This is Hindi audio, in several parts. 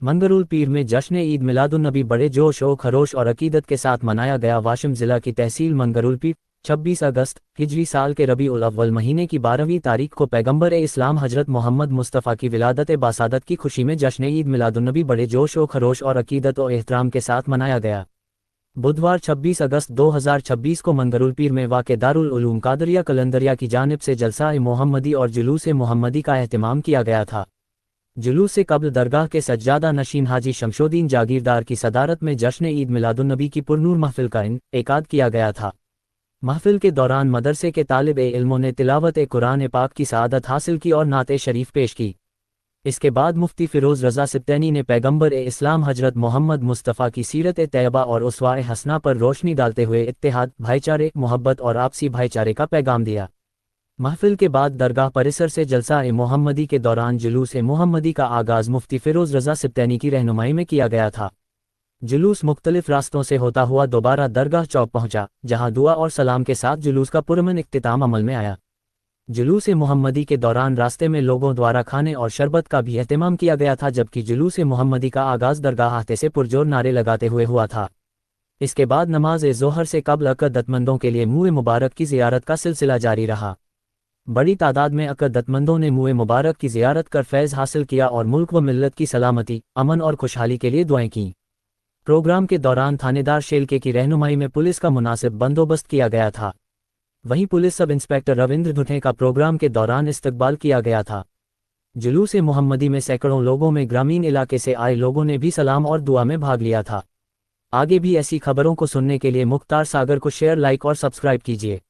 मंगरुल पीर में जश्न ईद मिलादुन्नबी बड़े जोश व खरोश और अकीदत के साथ मनाया गया। वाशिम जिला की तहसील मंगरुल पीर 26 अगस्त हिजरी साल के रबीउल अव्वल महीने की 12वीं तारीख को पैगंबर इस्लाम हजरत मोहम्मद मुस्तफ़ा की विलादत बासादत की खुशी में जश्न ईद मिलादुन्नबी बड़े जोश व खरोश और अकीदत व एहतराम के साथ मनाया गया। बुधवार 26 अगस्त 2026 को मंगरुल पीर में वाक़े दारुल उलूम कादरिया कलंदरिया की जानिब से जलसा मोहम्मदी और जुलूस मोहम्मदी का एहतमाम किया गया था। जुलूस से कब्ल दरगाह के सज्जादा नशीन हाजी शमशोदीन जागीरदार की सदारत में जश्न ईद मिलादुन्नबी की पुरनूर महफिल का इनेकाद किया गया था। महफिल के दौरान मदरसे के तालिब इल्मों ने तिलावत कुरान पाक की सआदत हासिल की और नाते शरीफ पेश की। इसके बाद मुफ्ती फ़िरोज़ रज़ा सिब्तैनी ने पैगंबर इस्लाम हजरत मोहम्मद मुस्तफ़ा की सीरत तैयबा और उसवाए हसना पर रोशनी डालते हुए इत्तेहाद, भाईचारे, मोहब्बत और आपसी भाईचारे का पैगाम दिया। महफिल के बाद दरगाह परिसर से जलसा मोहम्मदी के दौरान जुलूस मोहम्मदी का आगाज़ मुफ्ती फ़िरोज़ रज़ा सिब्तैनी की रहनुमाई में किया गया था। जुलूस मुख्तलिफ रास्तों से होता हुआ दोबारा दरगाह चौक पहुंचा, जहां दुआ और सलाम के साथ जुलूस का पुरअमन इख्तिताम अमल में आया। जुलूस मोहम्मदी के दौरान रास्ते में लोगों द्वारा खाने और शरबत का भी एहतमाम किया गया था, जबकि जुलूस मोहम्मदी का आगाज़ दरगाह आते से पुरजोर नारे लगाते हुए हुआ था। इसके बाद नमाज ज़ोहर से कब्ल अक़दतमंदों के लिए मुँह मुबारक की ज़ियारत का सिलसिला जारी रहा। बड़ी तादाद में अक़दतमंदों ने मुँह मुबारक की ज़ियारत कर फैज़ हासिल किया और मुल्क व मिल्लत की सलामती, अमन और खुशहाली के लिए दुआएं की। प्रोग्राम के दौरान थानेदार शेलके की रहनुमाई में पुलिस का मुनासिब बंदोबस्त किया गया था। वहीं पुलिस सब इंस्पेक्टर रविंद्र धुठे का प्रोग्राम के दौरान इस्तकबाल किया गया था। जुलूस मोहम्मदी में सैकड़ों लोगों में ग्रामीण इलाके से आए लोगों ने भी सलाम और दुआ में भाग लिया था। आगे भी ऐसी खबरों को सुनने के लिए मुख्तार सागर को शेयर, लाइक और सब्सक्राइब कीजिए।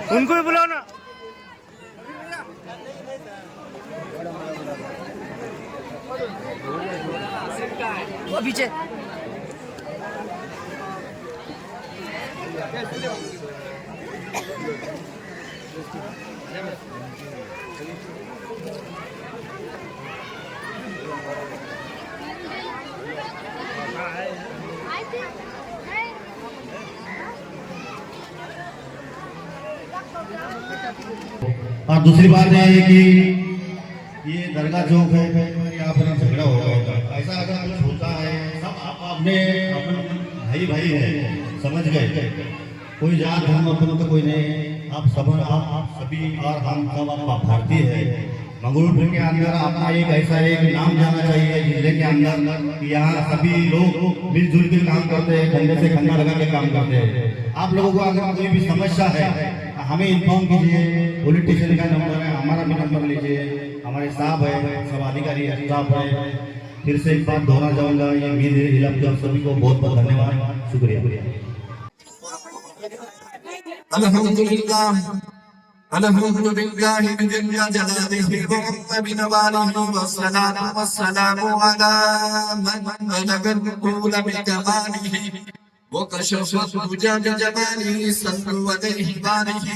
उनको भी बुलाओ ना। वो पीछे और दूसरी बात यह है कि ये दरगाह चौक है, यहाँ पर झगड़ा होगा। ऐसा अगर कुछ होता है, सब अपने भाई भाई है, समझ गए। कोई जात धर्म अपन तो कोई नहीं, आप सभी और हम सब आप भारतीय है। मंगरुल के अंदर अपना एक ऐसा एक नाम जाना चाहिए जिले के अंदर कि यहाँ सभी लोग मिलजुल के काम करते हैं, कंधे से कंधा लगा के काम करते हैं। आप लोगों को अगर कोई भी समस्या है हमें इन्फॉर्म कीजिए। पुलिस स्टेशन का नंबर है, हमारा भी नंबर लीजिए। हमारे साहब है, सब अधिकारी स्टाफ है। फिर से एक बार दोहरा जाऊंगा, ये मेरे इलाके आप सभी को बहुत बहुत धन्यवाद, शुक्रिया। अल्हम्दुलिल्लाह अल्हम्दुलिल्लाह बिजल्ल जलालिहि व बिनवालिहि वस्सलातु वस्सलामु अला मन बलगल कूल बिकमालिहि व कशफत दुजा बिजमालिहि सल्लु अलैहि वालिहि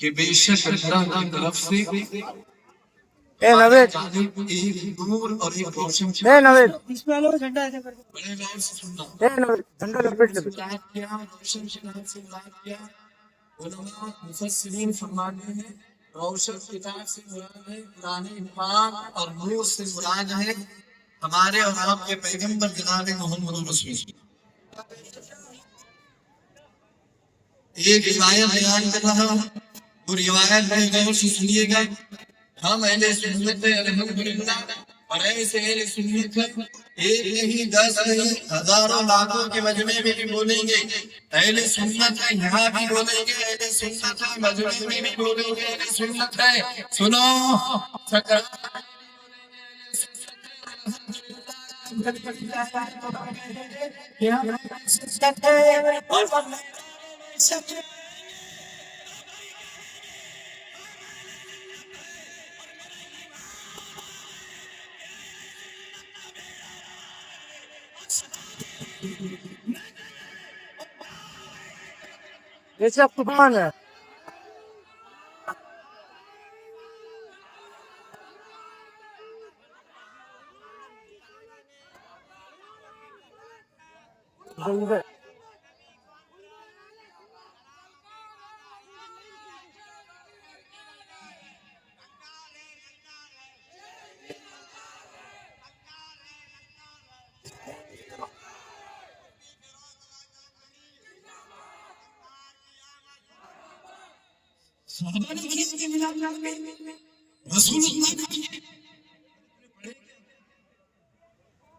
कि बेशक अल्लाह की तरफ से ए नवेद एक नूर और एक रोशन ए नवेद इसमें लो झंडा ऐसे करके बड़े गौर से सुनना ए नवेद झंडा लपेट ले क्या रोशन किताब से मुराद क्या उलमा मुफस्सिरीन फरमाते हैं रोशन किताब से मुराद है कुरान पाक और नूर से मुराद है हमारे और आपके पैगंबर जनाब मोहम्मद रसूल। एक रिवायत बयान कर रहा हूँ, वो रिवायत में गौर से सुनिएगा। हम अहले सुन्नत अल्हम्दुलिल्लाह और ऐसे अहले सुन्नत एक नहीं 10 नहीं हजारों लाखों के मजमे में भी बोलेंगे अहले सुन्नत है, यहाँ भी बोलेंगे अहले सुन्नत है, मजमे में भी बोलेंगे अहले सुन्नत है। सुनो ये सब तूफान है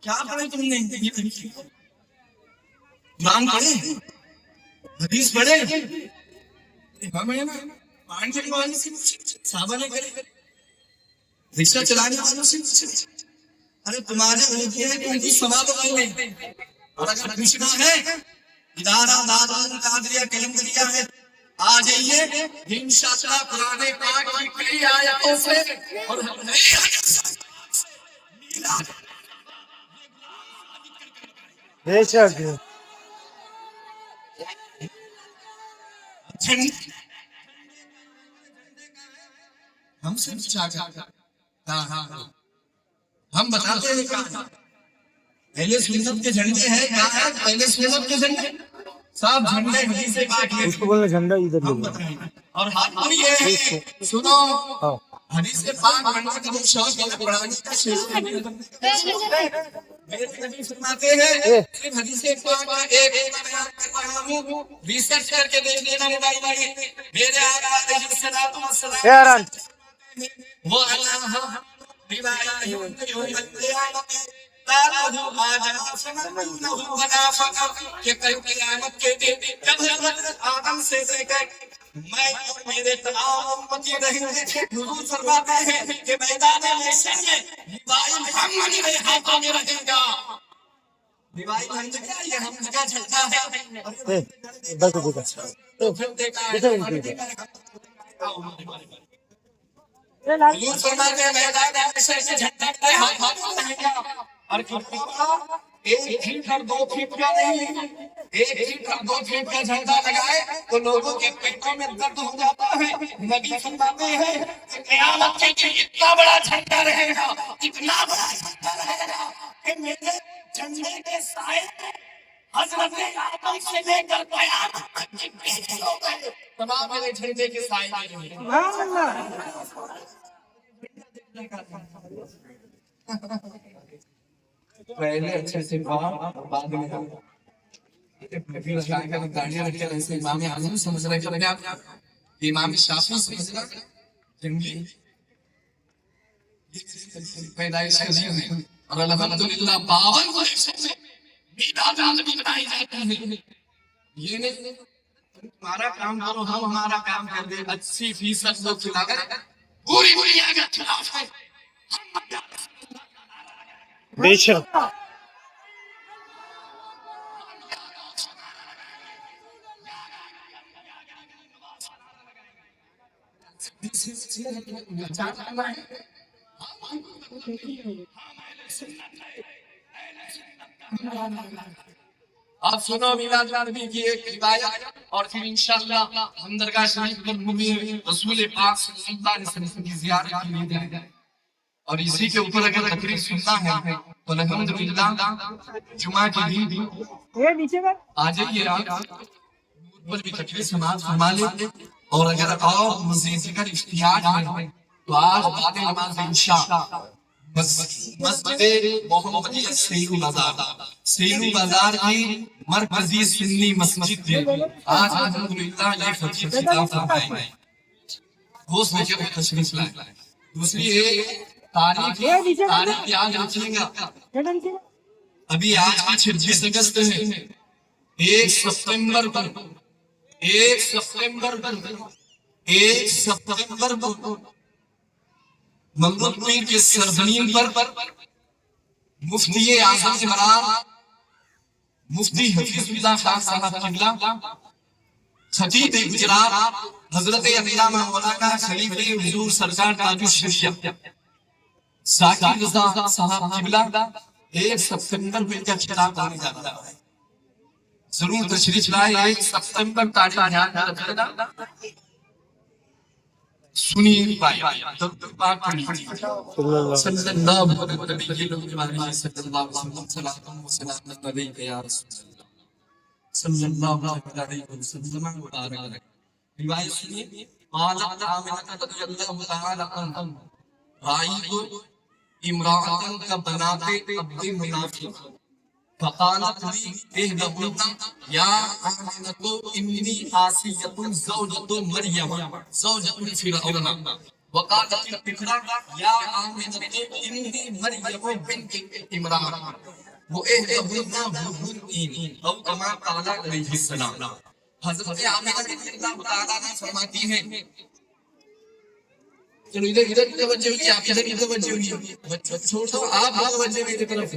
क्या पढ़े तुमने? कुरान पढ़े, हदीस पढ़े, हमें ना पांडे वाले से साहबा ने करे, रिक्शा चलाने वालों से अरे तुम्हारे होते हैं तुम कुछ सवाल करोगे और अगर पूछना है इदारा दारुल कादरिया कलमदरिया है आ जाइए इंशाअल्लाह कुरान पाक की कई आयतों से और हम नई आयत बेशक हम सिर्फ चाहते हाँ हम बताते हैं कहाँ पहले सुन्नत के झंडे हैं क्या है पहले सुन्नत के झंडे सब झंडे हदीस से बात है उसको बोलना झंडा इधर ले और हाथ में ये है सुनो हदीस से पाक बनने का जो शौक है कुरान का शेर मेरे नबी फरमाते हैं सिर्फ हदीस से पाक का एक बयान कर रहा हूं रिसर्च करके देख लेना भाई मेरे आका अलैहिस्सलातु वस्सलाम यार वो अल्लाह रिवाया कि कल क़यामत के दिन जब हज़रत आदम से लेकर मैं और मेरे तमाम उम्मती रहेंगे हुजूर फरमाते हैं कि मैदान महशर में लिवाए मोहम्मद मेरे हाथों में रहेगा। लिवाए मोहम्मद क्या ये हम का झंडा है बस तो फिर देखा हुजूर फरमाते हैं मैदान महशर से झंडा मेरे हाथों में रहेगा और एक फीट और 2 फीट का नहीं 1 फीट और 2 फीट का झंडा लगाए तो लोगों के पेटों में दर्द हो जाता है। नबी फरमाते हैं कि क़यामत के दिन इतना बड़ा झंडा रहेगा इतना बड़ा झंडा रहेगा कि मेरे झंडे के साए हज़रत आदम से लेकर क़यामत तक के लोग तमाम मेरे झंडे के साए रहेंगे। पहले अच्छे से बाद में गाड़ियां रखे ऐसे इमाम आज़म समझ रहे थे आप इमाम शाफी समझ रहे जंगली पैदाइश के दिन और अल्हम्दुलिल्लाह 52 वर्ष में बिदात भी बनाई जाती है। ये नहीं हमारा काम करो हम हमारा काम कर दे 80% लोग खिलाफ है पूरी दुनिया के खिलाफ है। बेशक आप सुनो मिलाद नबी की एक रिवायत और फिर इंशाअल्लाह हम दरगाह शरीफ पर रसूल पाक सल्लल्लाहु अलैहि वसल्लम की ज़ियारत के लिए जाएंगे। और इसी के ऊपर अगर तकरीर सुनना है तो अल्हम्दुलिल्लाह जुमा के दिन ये नीचे में आ जाइए आप ऊपर भी तकरीर समाज फरमा ले। और अगर और मज़ीद का इख्तियार है तो आज बाद नमाज इंशाअल्लाह मस्जिद मोहम्मदिया सेलू बाजार की मरकजी सुन्नी मस्जिद में आज अल्हम्दुलिल्लाह ये फकीर खिताब फरमाएंगे। वो सोचे तशरीफ लाए। दूसरी एक तारीख याद रखिएगा। अभी आज की 26 अगस्त है। 1 सितंबर को ममलूक पीर के सरजमीन पर मुफ्ती आजम इमरान मुफ्ती हफीजुल्लाह खान साहब किबला खतीब गुजरात हजरत अल्लामा मौलाना खलीफे हुजूर सरकार ताजुश शरीयत साकिब रज़ा साहब किबला 1 सितंबर को इनका खिताब होने जा रहा है। जरूर तशरीफ लाए। 1 सितंबर तारीख ध्यान में रखना। सुनिए भाई पाक पढ़िए सल्लल्लाहु अलैहि वसल्लम रिवायत सुनिए। माला आमिना रज़ियल्लाहु तआला अन्हा राई इमरान का बनाते अब्दे मुनाफिक फकालत ली एहदहुन्ना या आमिनतु इन्नी आसियतुन ज़ौजतु मरियम ज़ौजतु फिरऔन वकालत इकरा या आमिनतु इन्नी मरियम बिन्त इमरान वो एहदहुन्ना बुहुन औ कमा काला अलैहि सलाम। हज़रत आमिना रज़ियल्लाहु तआला ने फरमाती हैं। चलो इधर तवज्जो नहीं, आप इधर तवज्जो नहीं, बच्चों छोड़ दो, आप तवज्जो मेरी तरफ।